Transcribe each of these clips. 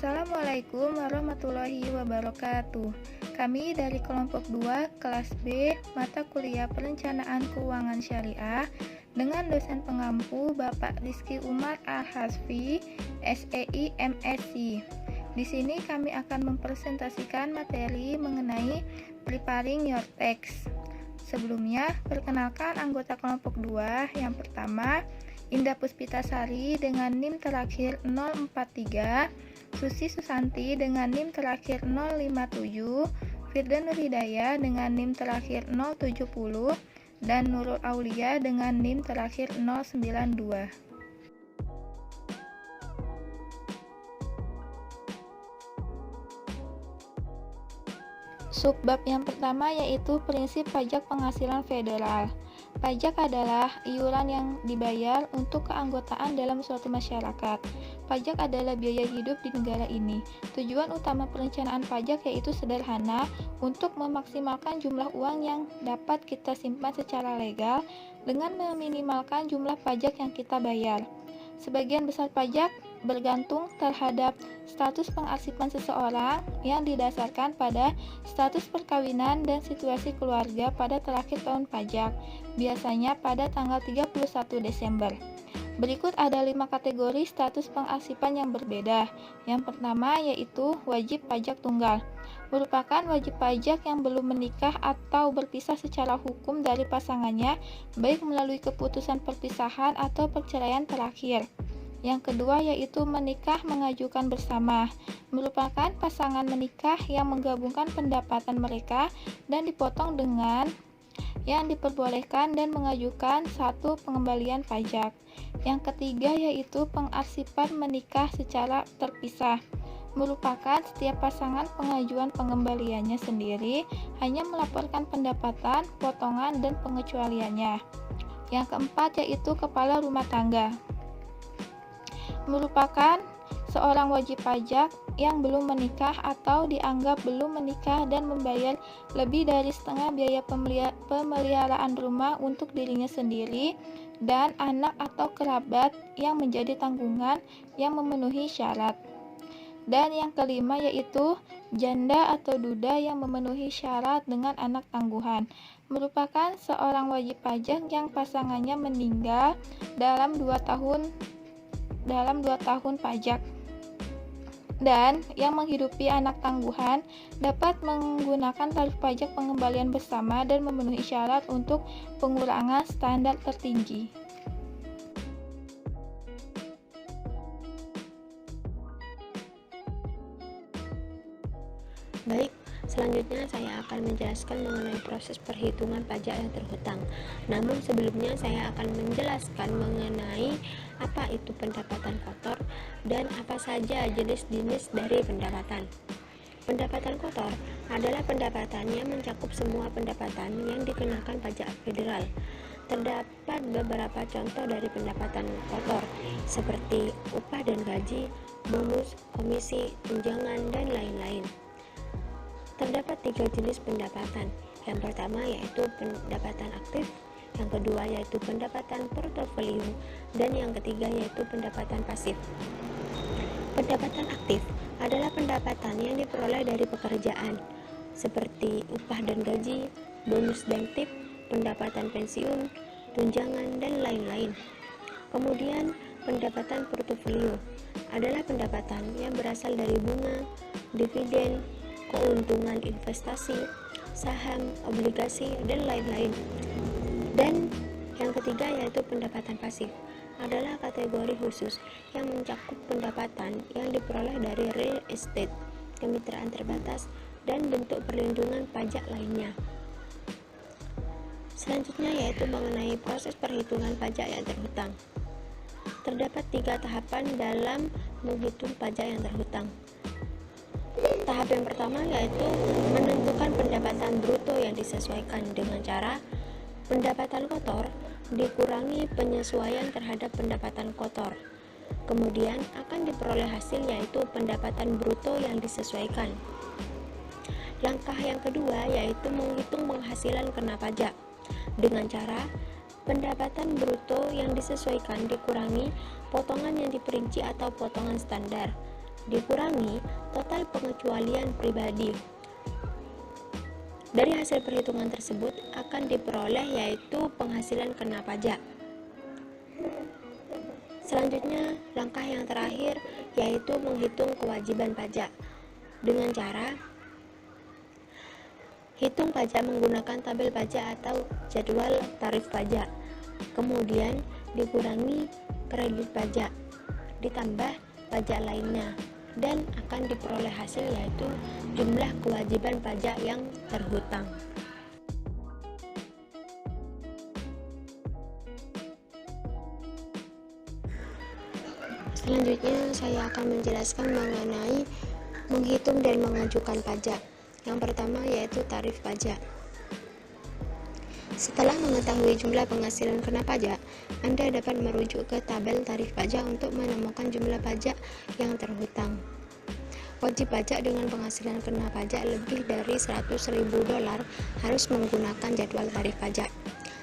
Assalamualaikum warahmatullahi wabarakatuh. Kami dari kelompok 2 kelas B mata kuliah Perencanaan Keuangan Syariah dengan dosen pengampu Bapak Rizky Umar Al-Hasfi, SEI MSc. Di sini kami akan mempresentasikan materi mengenai preparing your text. Sebelumnya, perkenalkan anggota kelompok 2. Yang pertama, Indah Puspitasari dengan NIM terakhir 043, Susi Susanti dengan NIM terakhir 057, Firdan Nurhidayah dengan NIM terakhir 070, dan Nurul Aulia dengan NIM terakhir 092. Subbab yang pertama yaitu prinsip pajak penghasilan federal. Pajak adalah iuran yang dibayar untuk keanggotaan dalam suatu masyarakat. Pajak adalah biaya hidup di negara ini. Tujuan utama perencanaan pajak yaitu sederhana, untuk memaksimalkan jumlah uang yang dapat kita simpan secara legal dengan meminimalkan jumlah pajak yang kita bayar. Sebagian besar pajak bergantung terhadap status pengarsipan seseorang yang didasarkan pada status perkawinan dan situasi keluarga pada terakhir tahun pajak, biasanya pada tanggal 31 Desember. Berikut ada 5 kategori status pengarsipan yang berbeda. Yang pertama yaitu wajib pajak tunggal, merupakan wajib pajak yang belum menikah atau berpisah secara hukum dari pasangannya, baik melalui keputusan perpisahan atau perceraian terakhir. Yang kedua yaitu menikah mengajukan bersama, merupakan pasangan menikah yang menggabungkan pendapatan mereka dan dipotong dengan yang diperbolehkan dan mengajukan satu pengembalian pajak. Yang ketiga yaitu pengarsipan menikah secara terpisah, merupakan setiap pasangan pengajuan pengembaliannya sendiri, hanya melaporkan pendapatan, potongan, dan pengecualiannya. Yang keempat yaitu kepala rumah tangga, merupakan seorang wajib pajak yang belum menikah atau dianggap belum menikah dan membayar lebih dari setengah biaya pemeliharaan rumah untuk dirinya sendiri dan anak atau kerabat yang menjadi tanggungan yang memenuhi syarat. Dan yang kelima yaitu janda atau duda yang memenuhi syarat dengan anak tangguhan, merupakan seorang wajib pajak yang pasangannya meninggal dalam 2 tahun pajak dan yang menghidupi anak tangguhan, dapat menggunakan tarif pajak pengembalian bersama dan memenuhi syarat untuk pengurangan standar tertinggi. Baik, selanjutnya saya akan menjelaskan mengenai proses perhitungan pajak yang terhutang. Namun sebelumnya saya akan menjelaskan mengenai apa itu pendapatan kotor dan apa saja jenis-jenis dari pendapatan. Pendapatan kotor adalah pendapatan yang mencakup semua pendapatan yang dikenakan pajak federal. Terdapat beberapa contoh dari pendapatan kotor, seperti upah dan gaji, bonus, komisi, tunjangan, dan lain-lain. Terdapat 3 jenis pendapatan. Yang pertama yaitu pendapatan aktif, yang kedua yaitu pendapatan portofolio, dan yang ketiga yaitu pendapatan pasif. Pendapatan aktif adalah pendapatan yang diperoleh dari pekerjaan, seperti upah dan gaji, bonus dan tip, pendapatan pensiun, tunjangan, dan lain-lain. Kemudian, pendapatan portofolio adalah pendapatan yang berasal dari bunga, dividen, keuntungan investasi, saham, obligasi, dan lain-lain. Dan yang ketiga yaitu pendapatan pasif, adalah kategori khusus yang mencakup pendapatan yang diperoleh dari real estate, kemitraan terbatas, dan bentuk perlindungan pajak lainnya. Selanjutnya yaitu mengenai proses perhitungan pajak yang terhutang. Terdapat 3 tahapan dalam menghitung pajak yang terhutang. Tahap yang pertama yaitu menentukan pendapatan bruto yang disesuaikan dengan cara pendapatan kotor dikurangi penyesuaian terhadap pendapatan kotor. Kemudian akan diperoleh hasil yaitu pendapatan bruto yang disesuaikan. Langkah yang kedua yaitu menghitung penghasilan kena pajak dengan cara pendapatan bruto yang disesuaikan dikurangi potongan yang diperinci atau potongan standar. dikurangi total pengecualian pribadi. Dari hasil perhitungan tersebut akan diperoleh yaitu penghasilan kena pajak. Selanjutnya, langkah yang terakhir yaitu menghitung kewajiban pajak dengan cara hitung pajak menggunakan tabel pajak atau jadwal tarif pajak. Kemudian dikurangi kredit pajak, ditambah pajak lainnya, dan akan diperoleh hasil yaitu jumlah kewajiban pajak yang terhutang. Selanjutnya saya akan menjelaskan mengenai menghitung dan mengajukan pajak. Yang pertama yaitu tarif pajak. Setelah mengetahui jumlah penghasilan kena pajak, Anda dapat merujuk ke tabel tarif pajak untuk menemukan jumlah pajak yang terhutang. Wajib pajak dengan penghasilan kena pajak lebih dari $100.000 harus menggunakan jadwal tarif pajak.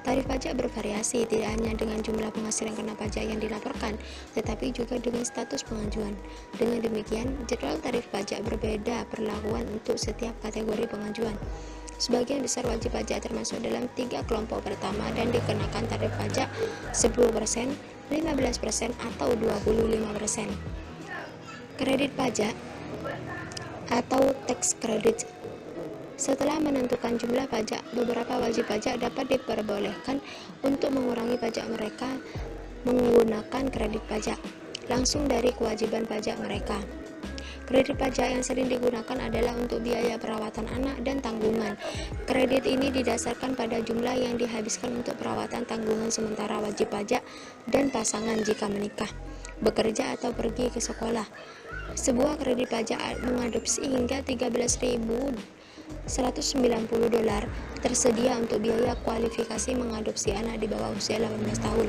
Tarif pajak bervariasi tidak hanya dengan jumlah penghasilan kena pajak yang dilaporkan, tetapi juga dengan status pengajuan. Dengan demikian, jadwal tarif pajak berbeda perlakuan untuk setiap kategori pengajuan. Sebagian besar wajib pajak termasuk dalam 3 kelompok pertama dan dikenakan tarif pajak 10%, 15%, atau 25%. Kredit pajak atau tax credit. Setelah menentukan jumlah pajak, beberapa wajib pajak dapat diperbolehkan untuk mengurangi pajak mereka menggunakan kredit pajak langsung dari kewajiban pajak mereka. Kredit pajak yang sering digunakan adalah untuk biaya perawatan anak dan tanggungan. Kredit ini didasarkan pada jumlah yang dihabiskan untuk perawatan tanggungan sementara wajib pajak dan pasangan jika menikah, bekerja atau pergi ke sekolah. Sebuah kredit pajak mengadopsi hingga $13.190 tersedia untuk biaya kualifikasi mengadopsi anak di bawah usia 18 tahun.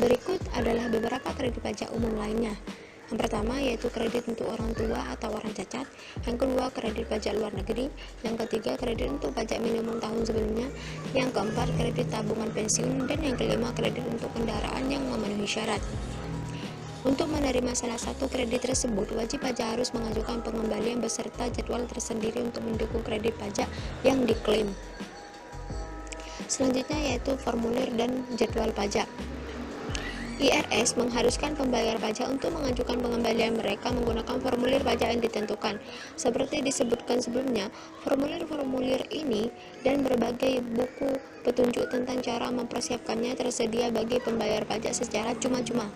Berikut adalah beberapa kredit pajak umum lainnya. Yang pertama yaitu kredit untuk orang tua atau orang cacat. Yang kedua, kredit pajak luar negeri. Yang ketiga, kredit untuk pajak minimum tahun sebelumnya. Yang keempat, kredit tabungan pensiun. Dan yang kelima, kredit untuk kendaraan yang memenuhi syarat. Untuk menerima salah satu kredit tersebut, wajib pajak harus mengajukan pengembalian beserta jadwal tersendiri untuk mendukung kredit pajak yang diklaim. Selanjutnya yaitu formulir dan jadwal pajak. IRS mengharuskan pembayar pajak untuk mengajukan pengembalian mereka menggunakan formulir pajak yang ditentukan. Seperti disebutkan sebelumnya, formulir-formulir ini dan berbagai buku petunjuk tentang cara mempersiapkannya tersedia bagi pembayar pajak secara cuma-cuma.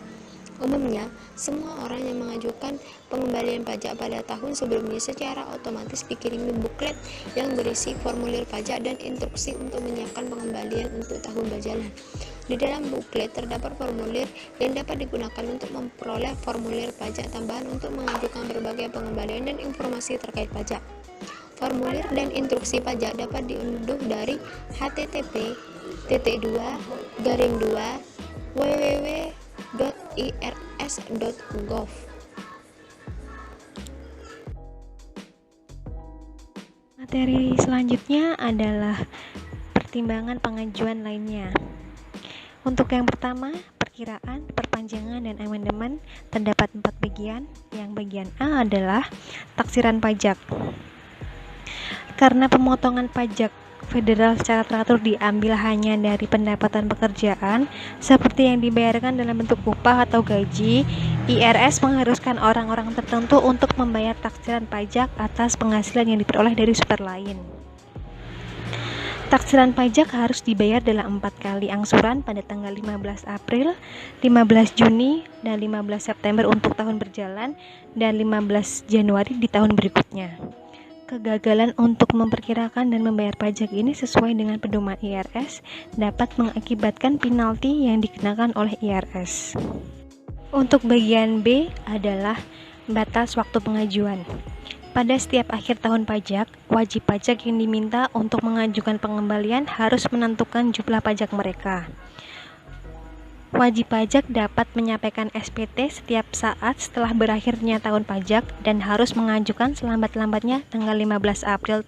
Umumnya, semua orang yang mengajukan pengembalian pajak pada tahun sebelumnya secara otomatis dikirimi buklet yang berisi formulir pajak dan instruksi untuk menyiapkan pengembalian untuk tahun berjalan. Di dalam buklet terdapat formulir yang dapat digunakan untuk memperoleh formulir pajak tambahan untuk mengajukan berbagai pengembalian dan informasi terkait pajak. Formulir dan instruksi pajak dapat diunduh dari http://www.irs.gov. Materi selanjutnya adalah pertimbangan pengajuan lainnya. Untuk yang pertama, perkiraan, perpanjangan, dan amandemen terdapat 4 bagian. Yang bagian A adalah taksiran pajak. Karena pemotongan pajak federal secara teratur diambil hanya dari pendapatan pekerjaan seperti yang dibayarkan dalam bentuk upah atau gaji, IRS mengharuskan orang-orang tertentu untuk membayar taksiran pajak atas penghasilan yang diperoleh dari sumber lain. Taksiran pajak harus dibayar dalam 4 kali angsuran pada tanggal 15 April, 15 Juni, dan 15 September untuk tahun berjalan, dan 15 Januari di tahun berikutnya. Kegagalan untuk memperkirakan dan membayar pajak ini sesuai dengan pedoman IRS dapat mengakibatkan penalti yang dikenakan oleh IRS. Untuk bagian B adalah batas waktu pengajuan. Pada setiap akhir tahun pajak, wajib pajak yang diminta untuk mengajukan pengembalian harus menentukan jumlah pajak mereka. Wajib pajak dapat menyampaikan SPT setiap saat setelah berakhirnya tahun pajak dan harus mengajukan selambat-lambatnya tanggal 15 April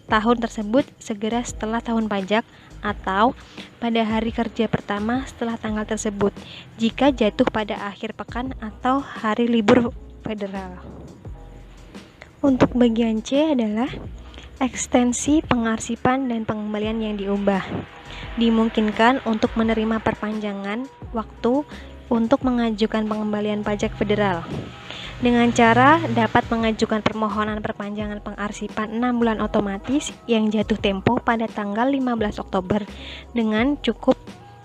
tahun tersebut segera setelah tahun pajak atau pada hari kerja pertama setelah tanggal tersebut jika jatuh pada akhir pekan atau hari libur federal. Untuk bagian C adalah ekstensi pengarsipan dan pengembalian yang diubah. Dimungkinkan untuk menerima perpanjangan waktu untuk mengajukan pengembalian pajak federal. Dengan cara dapat mengajukan permohonan perpanjangan pengarsipan 6 bulan otomatis yang jatuh tempo pada tanggal 15 Oktober dengan cukup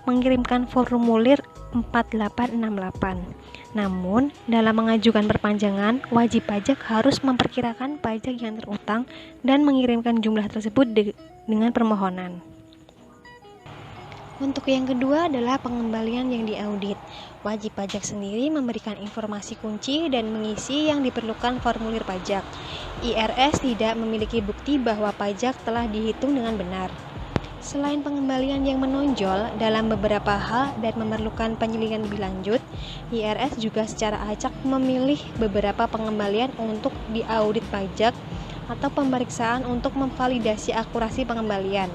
mengirimkan formulir 4868. Namun, dalam mengajukan perpanjangan, wajib pajak harus memperkirakan pajak yang terutang dan mengirimkan jumlah tersebut dengan permohonan. Untuk yang kedua adalah pengembalian yang diaudit. Wajib pajak sendiri memberikan informasi kunci dan mengisi yang diperlukan formulir pajak. IRS tidak memiliki bukti bahwa pajak telah dihitung dengan benar. Selain pengembalian yang menonjol dalam beberapa hal dan memerlukan penyelidikan lebih lanjut, IRS juga secara acak memilih beberapa pengembalian untuk diaudit pajak atau pemeriksaan untuk memvalidasi akurasi pengembalian.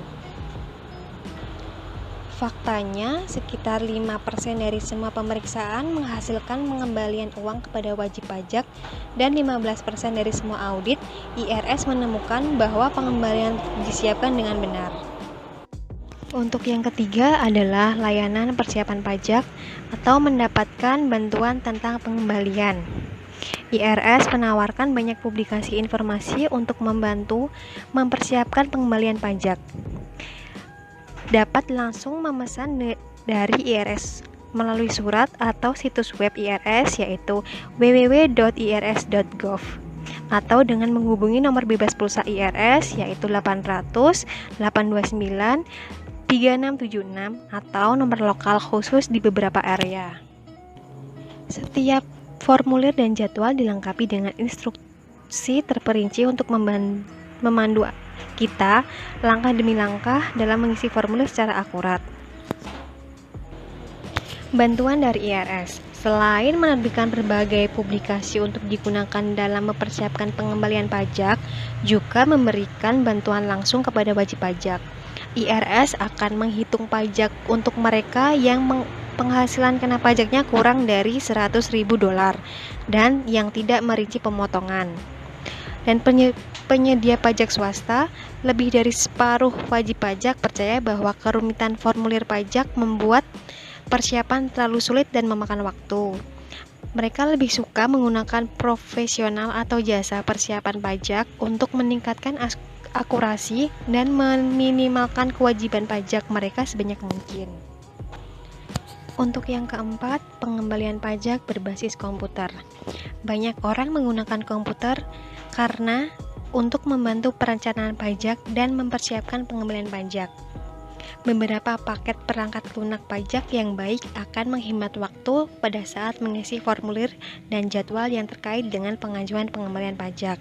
Faktanya, sekitar 5% dari semua pemeriksaan menghasilkan pengembalian uang kepada wajib pajak dan 15% dari semua audit, IRS menemukan bahwa pengembalian disiapkan dengan benar. Untuk yang ketiga adalah layanan persiapan pajak atau mendapatkan bantuan tentang pengembalian. IRS menawarkan banyak publikasi informasi untuk membantu mempersiapkan pengembalian pajak. Dapat langsung memesan dari IRS melalui surat atau situs web IRS yaitu www.irs.gov atau dengan menghubungi nomor bebas pulsa IRS yaitu 800 829 3676 atau nomor lokal khusus di beberapa area. Setiap formulir dan jadwal dilengkapi dengan instruksi terperinci untuk memandu kita langkah demi langkah dalam mengisi formulir secara akurat. Bantuan dari IRS. Selain menerbitkan berbagai publikasi untuk digunakan dalam mempersiapkan pengembalian pajak, juga memberikan bantuan langsung kepada wajib pajak. IRS akan menghitung pajak untuk mereka yang penghasilan kena pajaknya kurang dari $100.000 dan yang tidak merinci pemotongan. Dan penyedia pajak swasta, lebih dari separuh wajib pajak percaya bahwa kerumitan formulir pajak membuat persiapan terlalu sulit dan memakan waktu. Mereka lebih suka menggunakan profesional atau jasa persiapan pajak untuk meningkatkan akurasi dan meminimalkan kewajiban pajak mereka sebanyak mungkin. Untuk yang keempat, pengembalian pajak berbasis komputer. Banyak orang menggunakan komputer karena untuk membantu perencanaan pajak dan mempersiapkan pengembalian pajak. Beberapa paket perangkat lunak pajak yang baik akan menghemat waktu pada saat mengisi formulir dan jadwal yang terkait dengan pengajuan pengembalian pajak.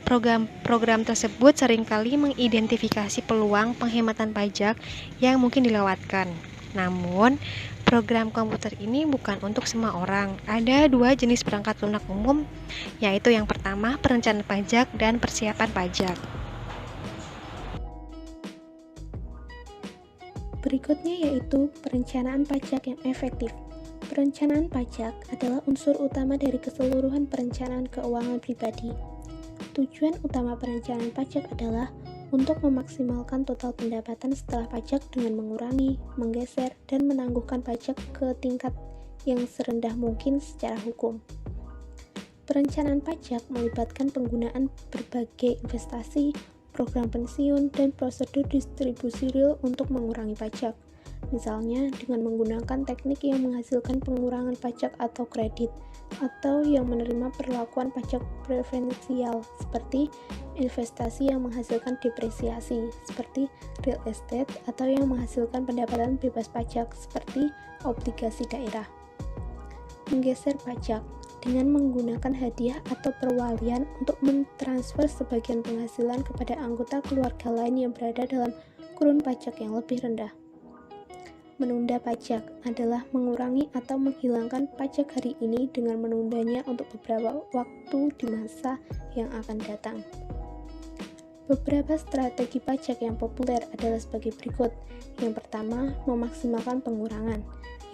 Program tersebut seringkali mengidentifikasi peluang penghematan pajak yang mungkin dilewatkan. Namun, program komputer ini bukan untuk semua orang. Ada dua jenis perangkat lunak umum, yaitu yang pertama perencanaan pajak dan persiapan pajak. Berikutnya yaitu perencanaan pajak yang efektif. Perencanaan pajak adalah unsur utama dari keseluruhan perencanaan keuangan pribadi. Tujuan utama perencanaan pajak adalah untuk memaksimalkan total pendapatan setelah pajak dengan mengurangi, menggeser, dan menangguhkan pajak ke tingkat yang serendah mungkin secara hukum. Perencanaan pajak melibatkan penggunaan berbagai investasi, program pensiun, dan prosedur distribusi real untuk mengurangi pajak. Misalnya dengan menggunakan teknik yang menghasilkan pengurangan pajak atau kredit, atau yang menerima perlakuan pajak preferensial seperti investasi yang menghasilkan depresiasi seperti real estate, atau yang menghasilkan pendapatan bebas pajak seperti obligasi daerah. Menggeser pajak dengan menggunakan hadiah atau perwalian untuk mentransfer sebagian penghasilan kepada anggota keluarga lain yang berada dalam kurun pajak yang lebih rendah. Menunda pajak adalah mengurangi atau menghilangkan pajak hari ini dengan menundanya untuk beberapa waktu di masa yang akan datang. Beberapa strategi pajak yang populer adalah sebagai berikut. Yang pertama, memaksimalkan pengurangan.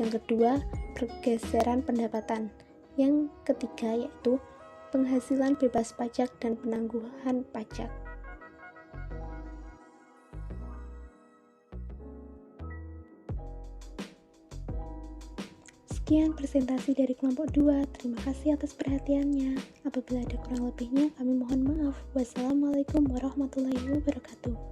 Yang kedua, pergeseran pendapatan. Yang ketiga yaitu penghasilan bebas pajak dan penangguhan pajak. Sekian presentasi dari kelompok 2. Terima kasih atas perhatiannya. Apabila ada kurang lebihnya, kami mohon maaf. Wassalamualaikum warahmatullahi wabarakatuh.